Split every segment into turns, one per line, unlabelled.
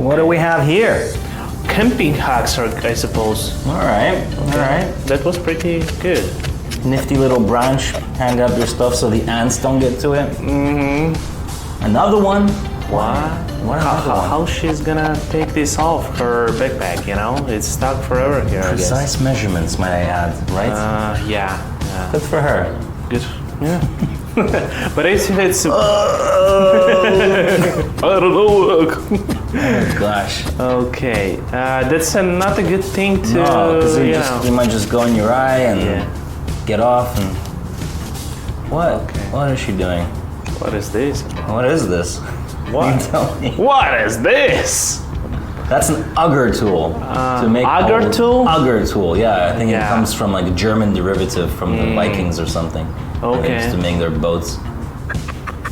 What do we have here?
Camping hacks, I suppose.
All right.
That was pretty good.
Nifty little branch. Hang up your stuff so the ants don't get to it. Another one. What another one?
How she's gonna take this off her backpack, you know? It's stuck forever here, I guess.
Precise measurements, might I add, right?
Yeah.
Good for her.
Good. Yeah. But it's I don't know.
Oh gosh.
Okay. That's not a good thing to,
No, because
you
you might just go in your eye and get off and... What?
Okay.
What is she doing?
What is this?
What is this?
What?
You tell me.
What is this?
That's an auger tool. To make
auger tool?
Auger tool, yeah. I think it
Yeah.
comes from like a German derivative from the Vikings or something.
Okay.
They used to make their boats.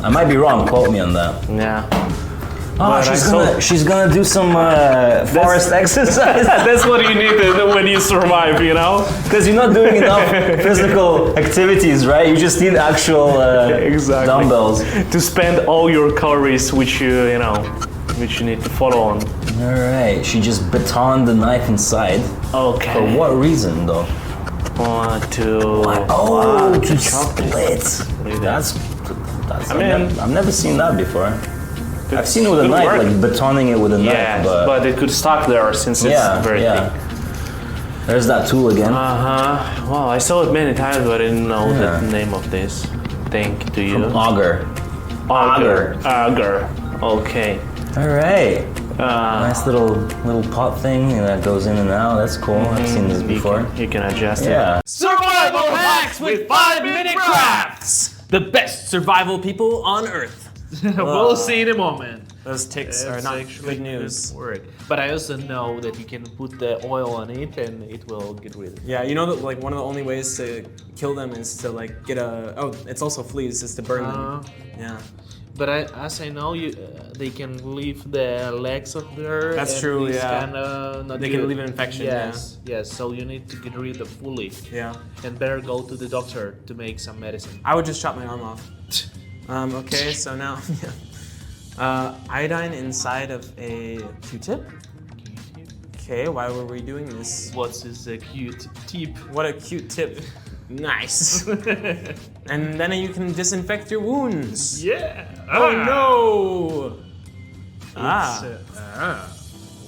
I might be wrong, quote me on that.
Yeah.
Oh,
But
she's gonna do some forest exercise.
That's what you need to do when you survive, you know?
Because you're not doing enough physical activities, right? You just need actual
Exactly.
dumbbells.
To spend all your calories, which you need to follow on.
All right, she just batoned the knife inside.
Okay.
For what reason, though? To
chop
split.
Look at
That's
mean-
I've never seen that before. I've seen it with a
Good
knife,
work.
like batoning it with a
Yeah,
knife,
but it could stuck there since it's very thick.
There's that tool again.
Well, I saw it many times, but I didn't know
Yeah.
the name of this. Thank to you.
Auger.
Auger. Okay.
All right. Nice little pot thing that goes in and out. That's cool. I've seen this before.
You can adjust it.
Yeah.
Survival hacks with 5-minute crafts. The best survival people on Earth.
We'll see in a moment.
Those ticks are
It's
not
actually
good news.
Word. But I also know that you can put the oil on it and it will get rid of it.
Yeah, you know that like one of the only ways to kill them is to like get it's also fleas, is to burn them. Yeah.
But as I know, they can leave the legs of there.
That's
and
true,
it's
yeah.
kinda not
They
good.
can leave an infection,
Yes. So you need to get rid of fully.
Yeah.
And better go to the doctor to make some medicine.
I would just chop my arm off. Okay, so now iodine inside of a Q-tip. Okay, why were we doing this?
What's this cute tip?
What a cute tip. Nice. And then you can disinfect your wounds.
Yeah.
Oh no!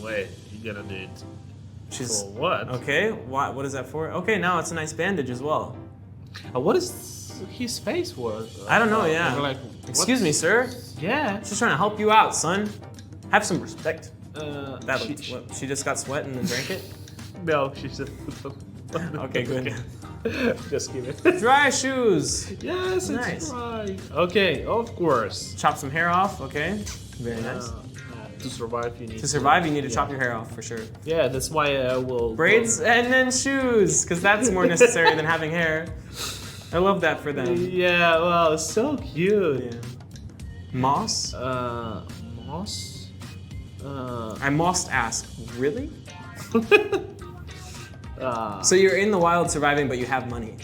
Wait, you gotta do it.
She's
For what?
okay. What is that for? Okay, now it's a nice bandage as well.
What is his face was?
I don't know. Yeah.
Like,
Excuse me, sir.
Yeah.
She's trying to help you out, son. Have some respect. That
she-
looked, what, she just got sweat and then drank it.
No, she said.
Okay, good.
Just give it.
Dry shoes.
Yes, it's
Nice.
right. Okay, of course.
Chop some hair off. Okay. Very nice.
To survive, you need
To survive, you need to chop your hair off for sure.
Yeah, that's why I will.
Braids and then shoes, because that's more necessary than having hair. I love that for them.
Yeah, well, so cute.
Yeah. Moss?
Moss.
I must ask, really? So you're in the wild surviving, but you have money.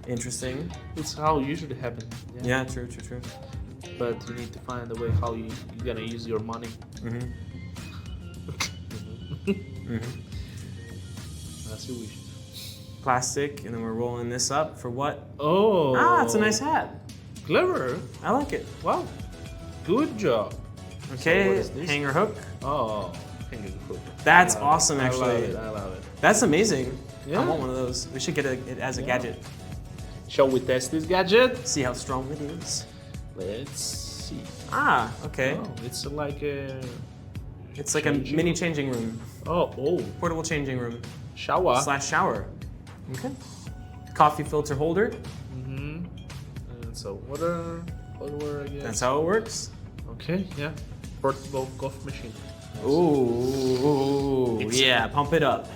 Interesting.
It's how it usually happens.
Yeah, true.
But you need to find a way how you're gonna use your money. That's your wish.
Plastic, and then we're rolling this up for what?
Oh.
Ah, it's a nice hat.
Clever.
I like it.
Wow. Good job.
Okay,
what is this?
hanger hook.
Oh. Finger hook.
That's
I love
awesome,
it.
actually.
I love it.
That's amazing.
Yeah.
I want one of those. We should get it as a gadget.
Shall we test this gadget?
See how strong it is.
Let's see.
Ah, okay.
Oh, it's like a.
It's like a mini changing room.
Oh.
Portable changing room.
Shower.
/ shower. Okay. Coffee filter holder.
And so water, I guess.
That's how it works.
Okay, yeah. Portable coffee machine.
Ooh, yeah, pump it up.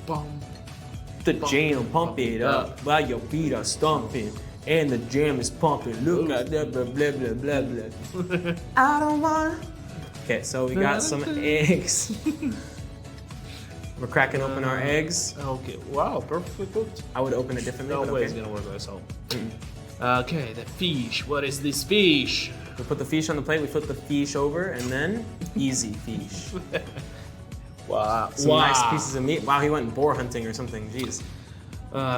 Bum.
The jam, pump it up while your feet are stomping. And the jam is pumping. Look at that, blah, blah, blah, blah, blah. I don't want. Okay, so we got some eggs. We're cracking open our eggs.
Okay, wow, perfectly cooked.
I would open it differently,
No
but
way
okay.
it's gonna work like so. Okay, the fish. What is this fish?
We put the fish on the plate, we flip the fish over, and then easy fish.
Wow.
Some nice pieces of meat. Wow, he went boar hunting or something. Jeez.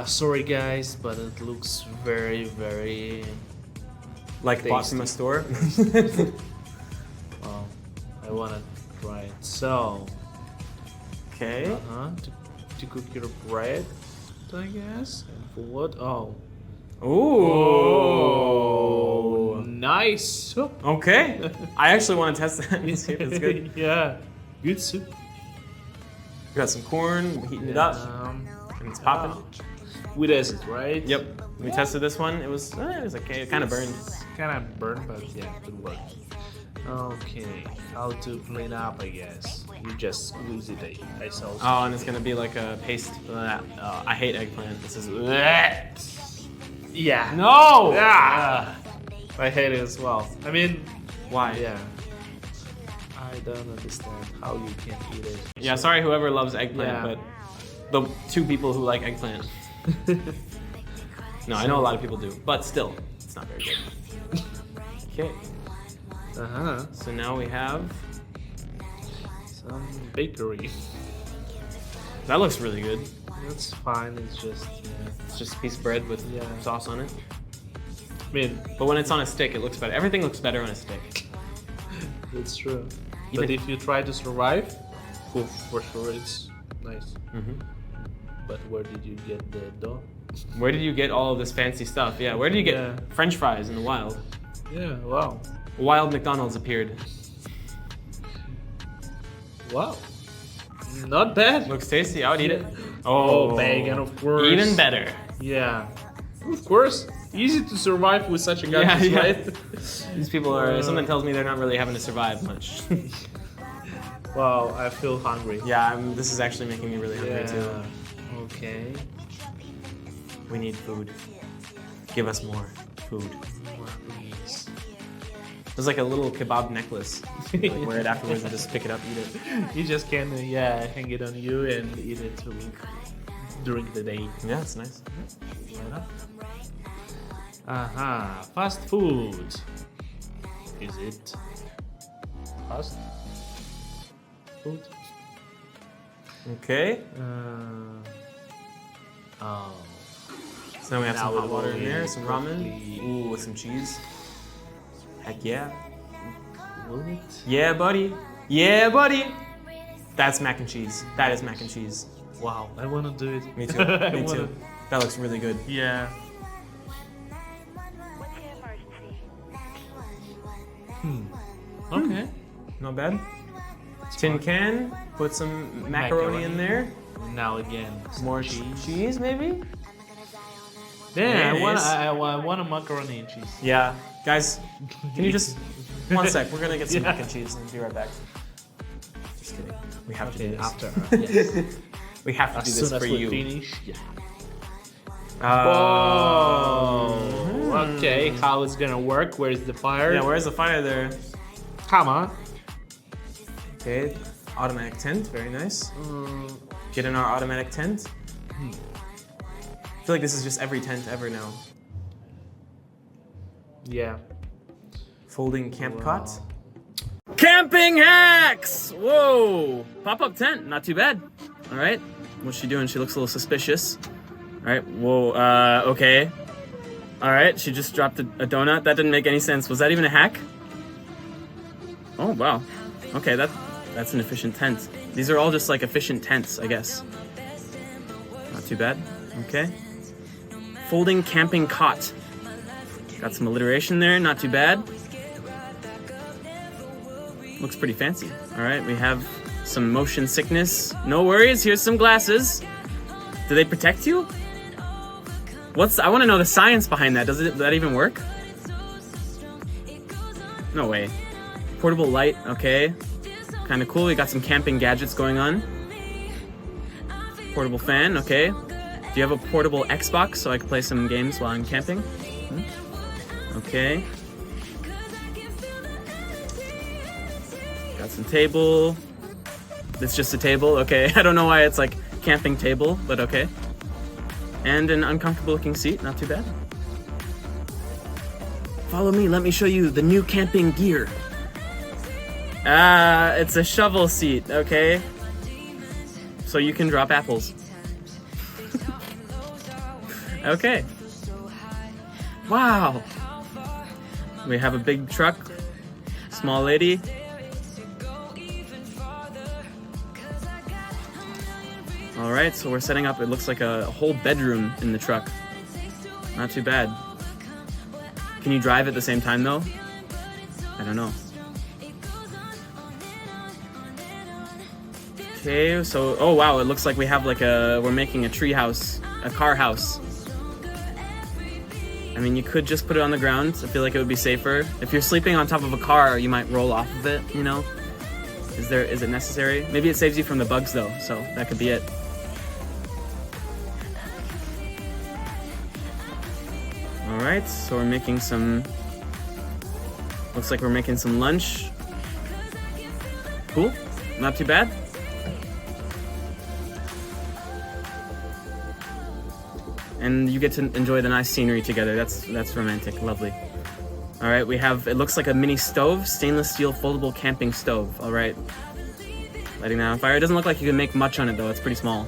Sorry guys, but it looks very, very.
Like bought from a
Tasty.
store.
Well, I wanna try it. So,
Okay.
to cook your bread, I guess. And for what? Oh.
Ooh.
Nice soup.
Okay. I actually want to test that and see if it's good.
Yeah, good soup.
We got some corn, we're heating it up, and it's popping.
With acid, right?
Yep. We tested this one. It was okay. It kind of burned.
Kind of burned, but yeah, it worked. Okay, how to clean up? I guess you just squeeze it. I saw.
Oh, and it's gonna be like a paste. I hate eggplant. This is.
Yeah.
No.
Yeah. I hate it as well. I mean,
Why?
yeah. I don't understand how you can eat it.
Yeah. Sorry, whoever loves eggplant,
Yeah.
but the two people who like eggplant. No, I know a lot of people do, but still, it's not very good. Okay. So now we have.
Some bakery.
That looks really good.
That's fine. It's just.
It's just a piece of bread with sauce on it.
I mean,
But when it's on a stick, it looks better. Everything looks better on a stick.
it's true.
Even-
But if you try to survive, for sure it's nice.
Mm-hmm.
But where did you get the dough?
Where did you get all of this fancy stuff? Yeah, where did you get
Yeah.
French fries in the wild?
Yeah. Wow.
Wild McDonald's appeared.
Wow. Not bad.
Looks tasty. I would eat it.
Oh, bacon, of course.
Even better.
Yeah. Of course. Easy to survive with such a guy,
Yeah, yeah.
right?
These people are. Something tells me they're not really having to survive much.
Wow, I feel hungry.
Yeah, this is actually making me really hungry too.
Okay.
We need food. Give us more food.
Please.
There's like a little kebab necklace. Like, wear it afterwards and just pick it up, eat it.
You just can, hang it on you and eat it during the day.
Yeah, it's nice.
Fast food. Is it fast food?
Okay.
Oh.
So now we have
Now
some hot
it
water
will
in there,
be
some ramen.
quickly-
Ooh, with some cheese. Heck yeah.
Will it?
Yeah, buddy. Yeah, buddy. That's mac and cheese. That is mac and cheese.
Wow, I wanna do it.
Me too.
I
Me
wanna-
too. That looks really good.
Yeah. Okay.
Not bad. Tin can. Put some macaroni in there.
Now again, some
More cheese, maybe?
Yeah,
Mayonnaise.
I want a macaroni and cheese.
Yeah. Guys, can you just... One sec. We're going to get some
Yeah.
mac and cheese and be right back. Just kidding. We have to do
Okay,
this.
after. Yes.
We have to do
As
this
soon as
for
we
you.
finish. Yeah.
Oh.
Okay, how it's gonna work? Where's the fire?
Yeah, where's the fire there?
Come on.
Okay, automatic tent, very nice. Get in our automatic tent. I feel like this is just every tent ever now.
Yeah.
Folding camp
Wow.
cot. Camping hacks! Whoa! Pop-up tent, not too bad. All right, what's she doing? She looks a little suspicious. All right, whoa, okay. All right, she just dropped a donut. That didn't make any sense. Was that even a hack? Oh, wow. Okay, that's an efficient tent. These are all just like efficient tents, I guess. Not too bad. Okay. Folding camping cot. Got some alliteration there, not too bad. Looks pretty fancy. All right, we have some motion sickness. No worries, here's some glasses. Do they protect you? I want to know the science behind that. Does that even work? No way. Portable light, okay. Kind of cool. We got some camping gadgets going on. Portable fan, okay. Do you have a portable Xbox so I can play some games while I'm camping? Okay. Got some table. It's just a table, okay. I don't know why it's like camping table, but okay. And an uncomfortable looking seat, not too bad. Follow me. Let me show you the new camping gear. Ah, it's a shovel seat, okay? So you can drop apples. Okay. Wow. We have a big truck, small lady. All right, so we're setting up, it looks like a whole bedroom in the truck. Not too bad. Can you drive at the same time though? I don't know. Okay, so, oh wow, it looks like we have like we're making a tree house, a car house. I mean, you could just put it on the ground. I feel like it would be safer. If you're sleeping on top of a car, you might roll off of it, you know? Is it necessary? Maybe it saves you from the bugs though, so that could be it. All right, so we're making some, looks like we're making some lunch. Cool, not too bad. And you get to enjoy the nice scenery together. That's romantic, lovely. All right, we have, it looks like a mini stove, stainless steel foldable camping stove. All right, lighting that on fire. It doesn't look like you can make much on it though, it's pretty small.